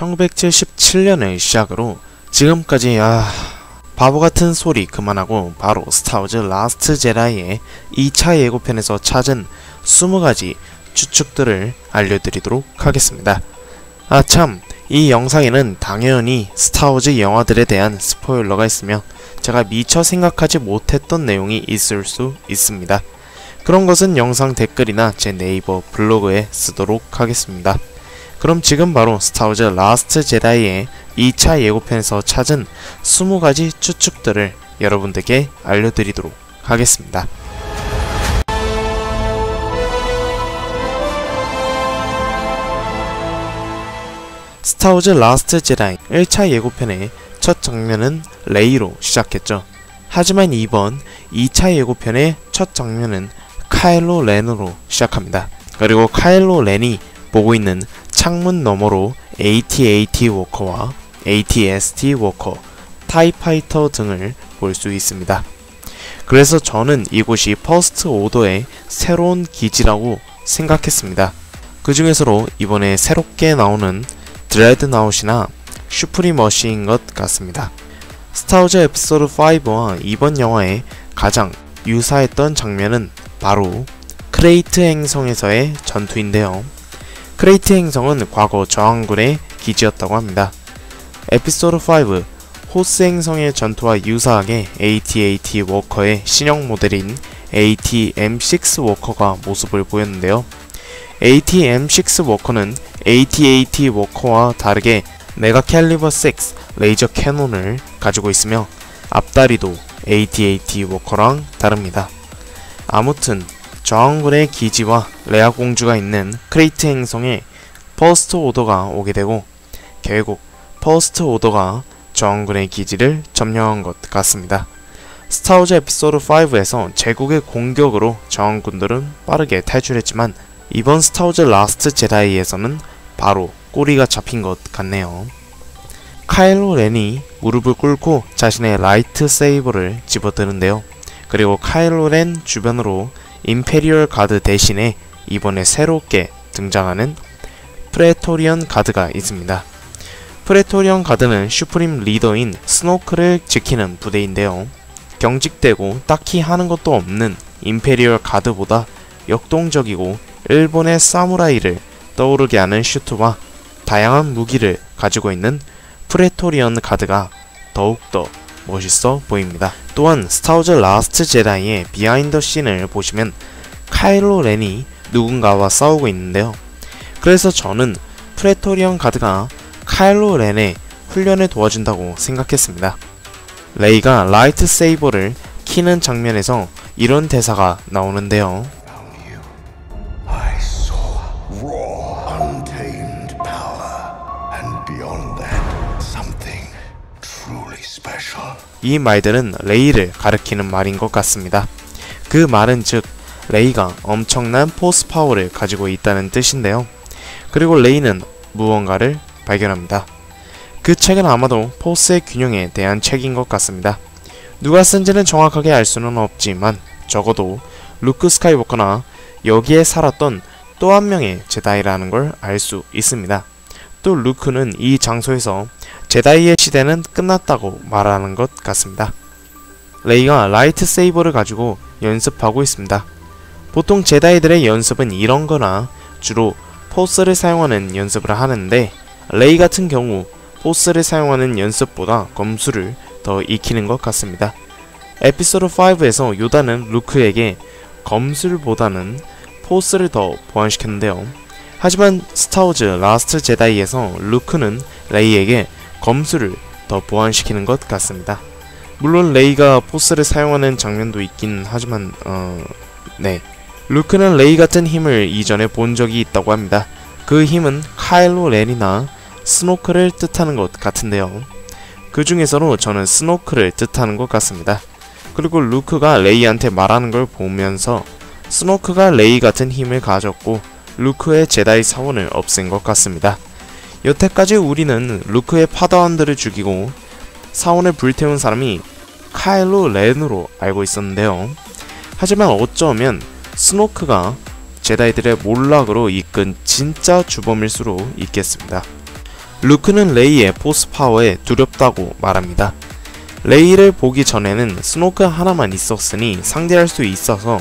1977년을 시작으로 지금까지 바보같은 소리 그만하고 바로 스타워즈 라스트 제다이의 2차 예고편에서 찾은 20가지 추측들을 알려드리도록 하겠습니다. 참, 이 영상에는 당연히 스타워즈 영화들에 대한 스포일러가 있으며 제가 미처 생각하지 못했던 내용이 있을 수 있습니다. 그런 것은 영상 댓글이나 제 네이버 블로그에 쓰도록 하겠습니다. 그럼 지금 바로 스타워즈 라스트 제다이의 2차 예고편에서 찾은 20가지 추측들을 여러분들께 알려드리도록 하겠습니다. 스타워즈 라스트 제다이 1차 예고편의 첫 장면은 레이로 시작했죠. 하지만 이번 2차 예고편의 첫 장면은 카일로 렌으로 시작합니다. 그리고 카일로 렌이 보고 있는 창문 너머로 AT-AT 워커와 AT-ST 워커, 타이파이터 등을 볼 수 있습니다. 그래서 저는 이곳이 퍼스트 오더의 새로운 기지라고 생각했습니다. 그 중에서도 이번에 새롭게 나오는 드레드나웃이나 슈프리머시인 것 같습니다. 스타워즈 에피소드 5와 이번 영화에 가장 유사했던 장면은 바로 크레이트 행성에서의 전투인데요. 크레이트 행성은 과거 저항군의 기지였다고 합니다. 에피소드 5 호스 행성의 전투와 유사하게 AT-AT 워커의 신형 모델인 AT-M6 워커가 모습을 보였는데요. AT-M6 워커는 AT-AT 워커와 다르게 메가 캘리버 6 레이저 캐논을 가지고 있으며 앞다리도 AT-AT 워커랑 다릅니다. 아무튼 저항군의 기지와 레아 공주가 있는 크레이트 행성에 퍼스트 오더가 오게 되고 결국 퍼스트 오더가 저항군의 기지를 점령한 것 같습니다. 스타워즈 에피소드 5에서 제국의 공격으로 저항군들은 빠르게 탈출했지만 이번 스타워즈 라스트 제다이에서는 바로 꼬리가 잡힌 것 같네요. 카일로 렌이 무릎을 꿇고 자신의 라이트 세이버를 집어드는데요. 그리고 카일로 렌 주변으로 임페리얼 가드 대신에 이번에 새롭게 등장하는 프레토리언 가드가 있습니다. 프레토리언 가드는 슈프림 리더인 스노크를 지키는 부대인데요. 경직되고 딱히 하는 것도 없는 임페리얼 가드보다 역동적이고 일본의 사무라이를 떠오르게 하는 슈트와 다양한 무기를 가지고 있는 프레토리언 가드가 더욱더 멋있어 보입니다. 또한 스타워즈 라스트 제다이의 비하인드 씬을 보시면 카일로 렌이 누군가와 싸우고 있는데요. 그래서 저는 프레토리언 가드가 카일로 렌의 훈련을 도와준다고 생각했습니다. 레이가 라이트 세이버를 키는 장면에서 이런 대사가 나오는데요. 이 말들은 레이를 가리키는 말인 것 같습니다. 그 말은 즉 레이가 엄청난 포스 파워를 가지고 있다는 뜻인데요. 그리고 레이는 무언가를 발견합니다. 그 책은 아마도 포스의 균형에 대한 책인 것 같습니다. 누가 쓴지는 정확하게 알 수는 없지만 적어도 루크 스카이워커나 여기에 살았던 또 한 명의 제다이라는 걸 알 수 있습니다. 또 루크는 이 장소에서 제다이의 시대는 끝났다고 말하는 것 같습니다. 레이가 라이트 세이버를 가지고 연습하고 있습니다. 보통 제다이들의 연습은 이런거나 주로 포스를 사용하는 연습을 하는데 레이 같은 경우 포스를 사용하는 연습보다 검술을 더 익히는 것 같습니다. 에피소드 5에서 요다는 루크에게 검술보다는 포스를 더 보완시켰는데요. 하지만 스타워즈 라스트 제다이에서 루크는 레이에게 검술을 더 보완시키는 것 같습니다. 물론 레이가 포스를 사용하는 장면도 있긴 하지만 루크는 레이 같은 힘을 이전에 본 적이 있다고 합니다. 그 힘은 카일로 렌이나 스노크를 뜻하는 것 같은데요. 그 중에서도 저는 스노크를 뜻하는 것 같습니다. 그리고 루크가 레이한테 말하는 걸 보면서 스노크가 레이 같은 힘을 가졌고 루크의 제다이 사원을 없앤 것 같습니다. 여태까지 우리는 루크의 파다원들을 죽이고 사원을 불태운 사람이 카일로 렌으로 알고 있었는데요. 하지만 어쩌면 스노크가 제다이들의 몰락으로 이끈 진짜 주범일 수도 있겠습니다. 루크는 레이의 포스 파워에 두렵다고 말합니다. 레이를 보기 전에는 스노크 하나만 있었으니 상대할 수 있어서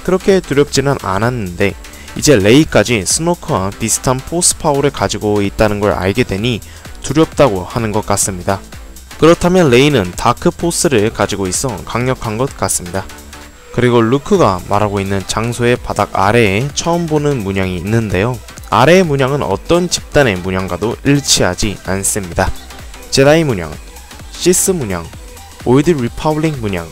그렇게 두렵지는 않았는데 이제 레이까지 스노크와 비슷한 포스 파워를 가지고 있다는 걸 알게 되니 두렵다고 하는 것 같습니다. 그렇다면 레이는 다크 포스를 가지고 있어 강력한 것 같습니다. 그리고 루크가 말하고 있는 장소의 바닥 아래에 처음 보는 문양이 있는데요. 아래의 문양은 어떤 집단의 문양과도 일치하지 않습니다. 제다이 문양, 시스 문양, 올드 리퍼블릭 문양,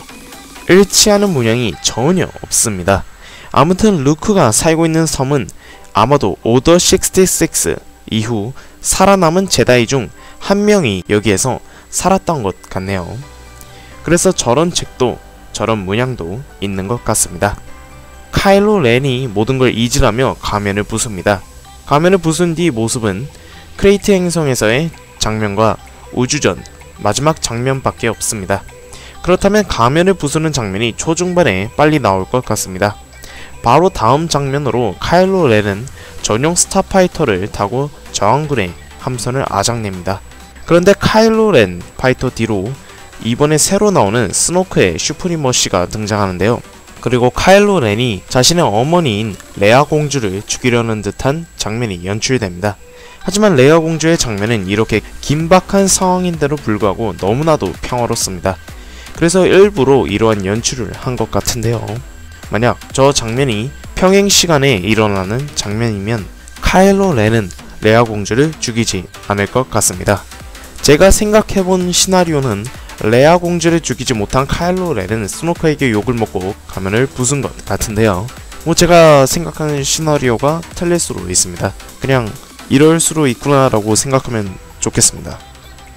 일치하는 문양이 전혀 없습니다. 아무튼 루크가 살고 있는 섬은 아마도 오더 66 이후 살아남은 제다이 중 한 명이 여기에서 살았던 것 같네요. 그래서 저런 책도 저런 문양도 있는 것 같습니다. 카일로 렌이 모든 걸 잊으라며 가면을 부숩니다. 가면을 부순 뒤 모습은 크레이트 행성에서의 장면과 우주전 마지막 장면밖에 없습니다. 그렇다면 가면을 부수는 장면이 초중반에 빨리 나올 것 같습니다. 바로 다음 장면으로 카일로 렌은 전용 스타파이터를 타고 저항군의 함선을 아작냅니다. 그런데 카일로 렌 파이터 뒤로 이번에 새로 나오는 스노크의 슈프리머시가 등장하는데요. 그리고 카일로 렌이 자신의 어머니인 레아 공주를 죽이려는 듯한 장면이 연출됩니다. 하지만 레아 공주의 장면은 이렇게 긴박한 상황인데도 불구하고 너무나도 평화롭습니다. 그래서 일부러 이러한 연출을 한 것 같은데요. 만약 저 장면이 평행 시간에 일어나는 장면이면 카일로 렌은 레아 공주를 죽이지 않을 것 같습니다. 제가 생각해본 시나리오는 레아 공주를 죽이지 못한 카일로 렌은 스노크에게 욕을 먹고 가면을 부순 것 같은데요. 제가 생각하는 시나리오가 틀릴 수도 있습니다. 그냥 이럴 수도 있구나 라고 생각하면 좋겠습니다.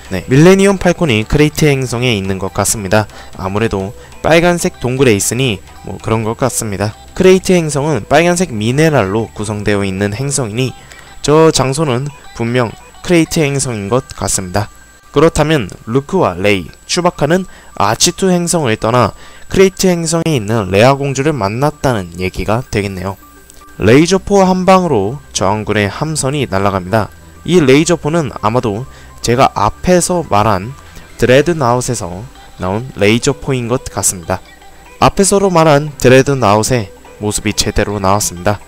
네, 밀레니엄 팔콘이 크레이트 행성에 있는 것 같습니다. 아무래도 빨간색 동굴에 있으니 그런 것 같습니다. 크레이트 행성은 빨간색 미네랄로 구성되어 있는 행성이니 저 장소는 분명 크레이트 행성인 것 같습니다. 그렇다면 루크와 레이, 츄바카는 아치투 행성을 떠나 크레이트 행성에 있는 레아 공주를 만났다는 얘기가 되겠네요. 레이저포 한 방으로 저항군의 함선이 날아갑니다. 이 레이저포는 아마도 제가 앞에서 말한 드레드나웃에서 나온 레이저포인 것 같습니다. 앞에서로 말한 드레드나웃의 모습이 제대로 나왔습니다.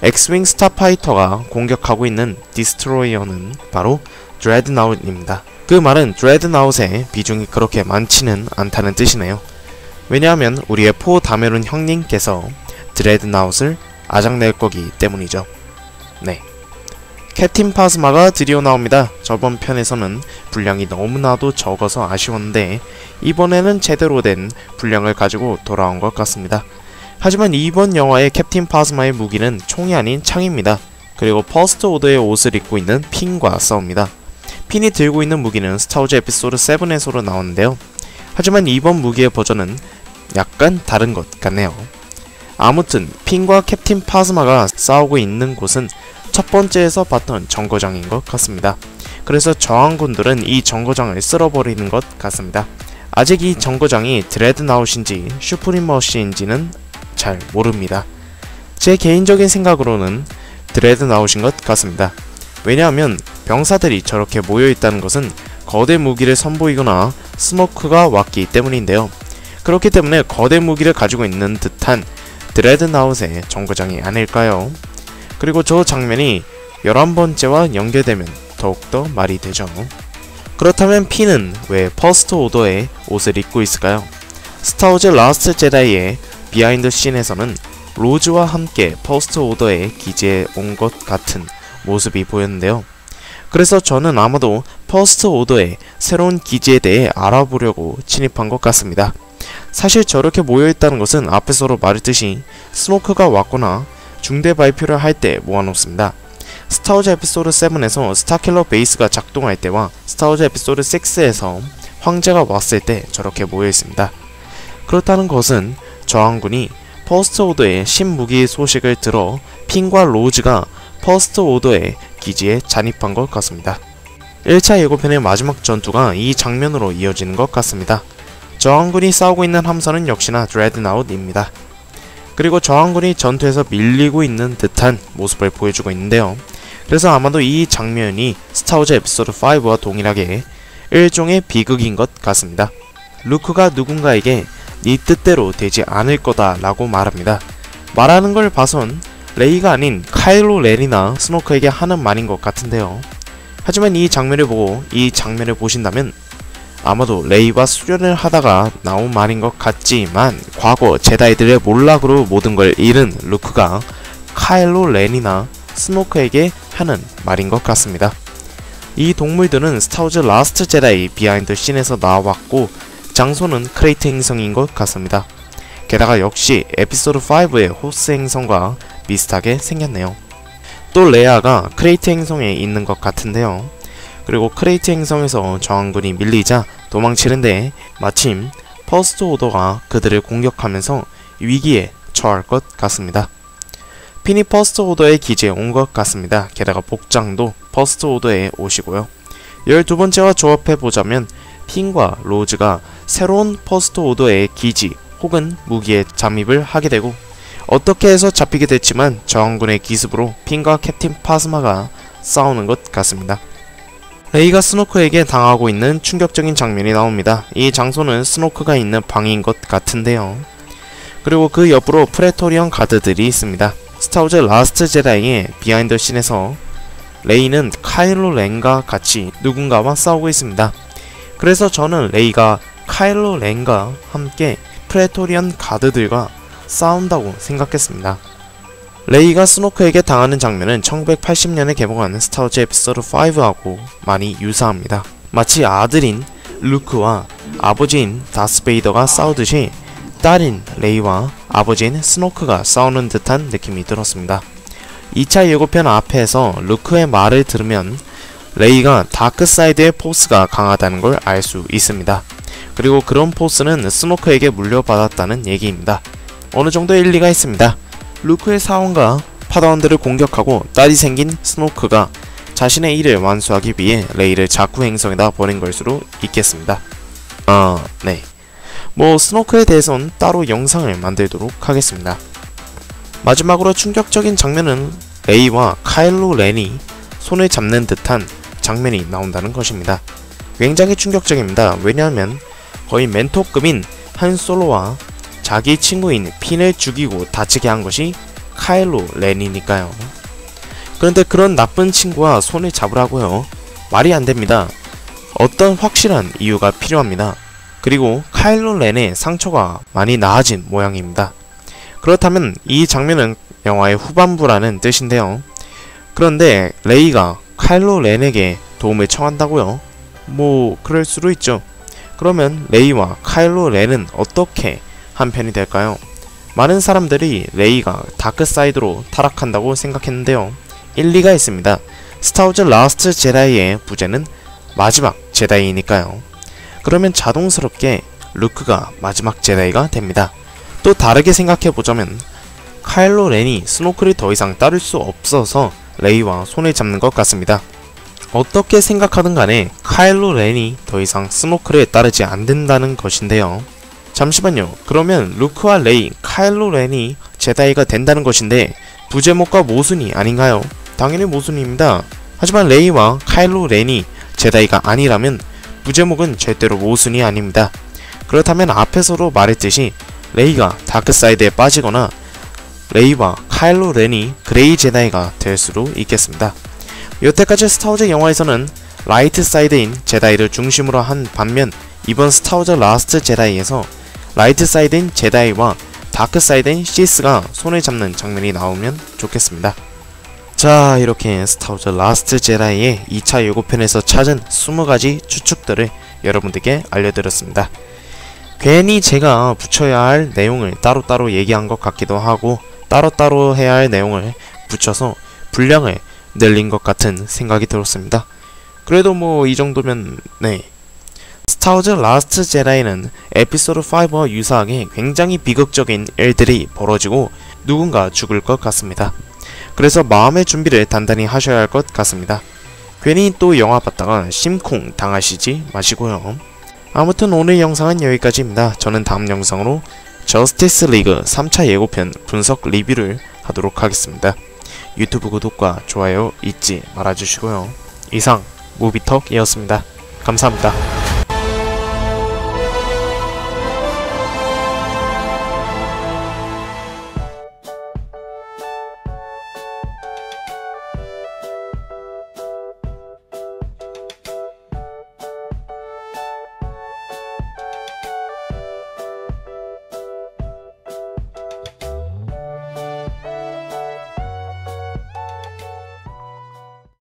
엑스윙 스타파이터가 공격하고 있는 디스트로이어는 바로 드레드나웃입니다. 그 말은 드레드나웃의 비중이 그렇게 많지는 않다는 뜻이네요. 왜냐하면 우리의 포 다메룬 형님께서 드레드나웃을 아작낼 거기 때문이죠. 네, 캡틴 파즈마가 드디어 나옵니다. 저번 편에서는 분량이 너무나도 적어서 아쉬웠는데 이번에는 제대로 된 분량을 가지고 돌아온 것 같습니다. 하지만 이번 영화의 캡틴 파즈마의 무기는 총이 아닌 창입니다. 그리고 퍼스트 오더의 옷을 입고 있는 핀과 싸웁니다. 핀이 들고 있는 무기는 스타워즈 에피소드 7에서로 나오는데요. 하지만 이번 무기의 버전은 약간 다른 것 같네요. 아무튼 핀과 캡틴 파즈마가 싸우고 있는 곳은 첫 번째에서 봤던 정거장인 것 같습니다. 그래서 저항군들은 이 정거장을 쓸어버리는 것 같습니다. 아직 이 정거장이 드레드나웃인지 슈프리머시인지는 잘 모릅니다. 제 개인적인 생각으로는 드레드나웃인 것 같습니다. 왜냐하면 병사들이 저렇게 모여있다는 것은 거대 무기를 선보이거나 스모크가 왔기 때문인데요. 그렇기 때문에 거대 무기를 가지고 있는 듯한 드레드나웃의 정거장이 아닐까요? 그리고 저 장면이 11번째와 연결되면 더욱더 말이 되죠. 그렇다면 핀은 왜 퍼스트 오더의 옷을 입고 있을까요? 스타워즈 라스트 제다이의 비하인드 씬에서는 로즈와 함께 퍼스트 오더의 기지에 온 것 같은 모습이 보였는데요. 그래서 저는 아마도 퍼스트 오더의 새로운 기지에 대해 알아보려고 침입한 것 같습니다. 사실 저렇게 모여있다는 것은 앞에서도 말했듯이 스모크가 왔거나 중대 발표를 할 때 모아놓습니다. 스타워즈 에피소드 7에서 스타킬러 베이스가 작동할 때와 스타워즈 에피소드 6에서 황제가 왔을 때 저렇게 모여있습니다. 그렇다는 것은 저항군이 퍼스트 오더의 신무기 소식을 들어 핀과 로즈가 퍼스트 오더의 기지에 잔입한 것 같습니다. 1차 예고편의 마지막 전투가 이 장면으로 이어지는 것 같습니다. 저항군이 싸우고 있는 함선은 역시나 드레드나웃입니다. 그리고 저항군이 전투에서 밀리고 있는 듯한 모습을 보여주고 있는데요. 그래서 아마도 이 장면이 스타워즈 에피소드 5와 동일하게 일종의 비극인 것 같습니다. 루크가 누군가에게 네 뜻대로 되지 않을 거다 라고 말합니다. 말하는 걸 봐선 레이가 아닌 카일로 렌이나 스노크에게 하는 말인 것 같은데요. 하지만 이 장면을 보고 이 장면을 보신다면 아마도 레이와 수련을 하다가 나온 말인 것 같지만 과거 제다이들의 몰락으로 모든 걸 잃은 루크가 카일로 렌이나 스노크에게 하는 말인 것 같습니다. 이 동물들은 스타워즈 라스트 제다이 비하인드 씬에서 나왔고 장소는 크레이트 행성인 것 같습니다. 게다가 역시 에피소드 5의 호스 행성과 비슷하게 생겼네요. 또 레아가 크레이트 행성에 있는 것 같은데요. 그리고 크레이트 행성에서 저항군이 밀리자 도망치는데 마침 퍼스트 오더가 그들을 공격하면서 위기에 처할 것 같습니다. 핀이 퍼스트 오더의 기지에 온 것 같습니다. 게다가 복장도 퍼스트 오더에 오시고요. 12번째와 조합해보자면 핀과 로즈가 새로운 퍼스트 오더의 기지 혹은 무기에 잠입을 하게 되고 어떻게 해서 잡히게 됐지만 저항군의 기습으로 핀과 캡틴 파스마가 싸우는 것 같습니다. 레이가 스노크에게 당하고 있는 충격적인 장면이 나옵니다. 이 장소는 스노크가 있는 방인 것 같은데요. 그리고 그 옆으로 프레토리언 가드들이 있습니다. 스타워즈 라스트 제다이의 비하인드 씬에서 레이는 카일로 렌과 같이 누군가와 싸우고 있습니다. 그래서 저는 레이가 카일로 렌과 함께 프레토리언 가드들과 싸운다고 생각했습니다. 레이가 스노크에게 당하는 장면은 1980년에 개봉한 스타워즈 에피소드 5하고 많이 유사합니다. 마치 아들인 루크와 아버지인 다스베이더가 싸우듯이 딸인 레이와 아버지인 스노크가 싸우는 듯한 느낌이 들었습니다. 2차 예고편 앞에서 루크의 말을 들으면 레이가 다크사이드의 포스가 강하다는 걸 알 수 있습니다. 그리고 그런 포스는 스노크에게 물려받았다는 얘기입니다. 어느 정도 일리가 있습니다. 루크의 사원과 파다원들을 공격하고 딸이 생긴 스노크가 자신의 일을 완수하기 위해 레이를 자쿠 행성에다 보낸 걸 수도 있겠습니다. 네. 스노크에 대해선 따로 영상을 만들도록 하겠습니다. 마지막으로 충격적인 장면은 레이와 카일로 렌이 손을 잡는 듯한 장면이 나온다는 것입니다. 굉장히 충격적입니다. 왜냐하면 거의 멘토급인 한 솔로와 자기 친구인 핀을 죽이고 다치게 한 것이 카일로 렌이니까요. 그런데 그런 나쁜 친구와 손을 잡으라고요? 말이 안됩니다. 어떤 확실한 이유가 필요합니다. 그리고 카일로 렌의 상처가 많이 나아진 모양입니다. 그렇다면 이 장면은 영화의 후반부라는 뜻인데요. 그런데 레이가 카일로 렌에게 도움을 청한다고요? 그럴 수도 있죠. 그러면 레이와 카일로 렌은 어떻게 한편이 될까요? 많은 사람들이 레이가 다크사이드로 타락한다고 생각했는데요. 일리가 있습니다. 스타워즈 라스트 제다이의 부제는 마지막 제다이니까요. 그러면 자동스럽게 루크가 마지막 제다이가 됩니다. 또 다르게 생각해보자면 카일로 렌이 스노크를 더 이상 따를 수 없어서 레이와 손을 잡는 것 같습니다. 어떻게 생각하든 간에 카일로 렌이 더 이상 스노크를 따르지 않는다는 것인데요. 잠시만요. 그러면 루크와 레이, 카일로 렌이 제다이가 된다는 것인데 부제목과 모순이 아닌가요? 당연히 모순입니다. 하지만 레이와 카일로 렌이 제다이가 아니라면 부제목은 절대로 모순이 아닙니다. 그렇다면 앞에서도 말했듯이 레이가 다크사이드에 빠지거나 레이와 카일로 렌이 그레이 제다이가 될 수도 있겠습니다. 여태까지 스타워즈 영화에서는 라이트 사이드인 제다이를 중심으로 한 반면 이번 스타워즈 라스트 제다이에서 라이트 사이드인 제다이와 다크 사이드인 시스가 손을 잡는 장면이 나오면 좋겠습니다. 자, 이렇게 스타워즈 라스트 제다이의 2차 예고편에서 찾은 20가지 추측들을 여러분들께 알려드렸습니다. 괜히 제가 붙여야 할 내용을 따로따로 얘기한 것 같기도 하고 따로따로 해야 할 내용을 붙여서 분량을 늘린 것 같은 생각이 들었습니다. 그래도 이 정도면 스타워즈 라스트 제다이는 에피소드 5와 유사하게 굉장히 비극적인 일들이 벌어지고 누군가 죽을 것 같습니다. 그래서 마음의 준비를 단단히 하셔야 할 것 같습니다. 괜히 또 영화 봤다가 심쿵 당하시지 마시고요. 아무튼 오늘 영상은 여기까지입니다. 저는 다음 영상으로 저스티스 리그 3차 예고편 분석 리뷰를 하도록 하겠습니다. 유튜브 구독과 좋아요 잊지 말아주시고요. 이상 무비톡이었습니다. 감사합니다.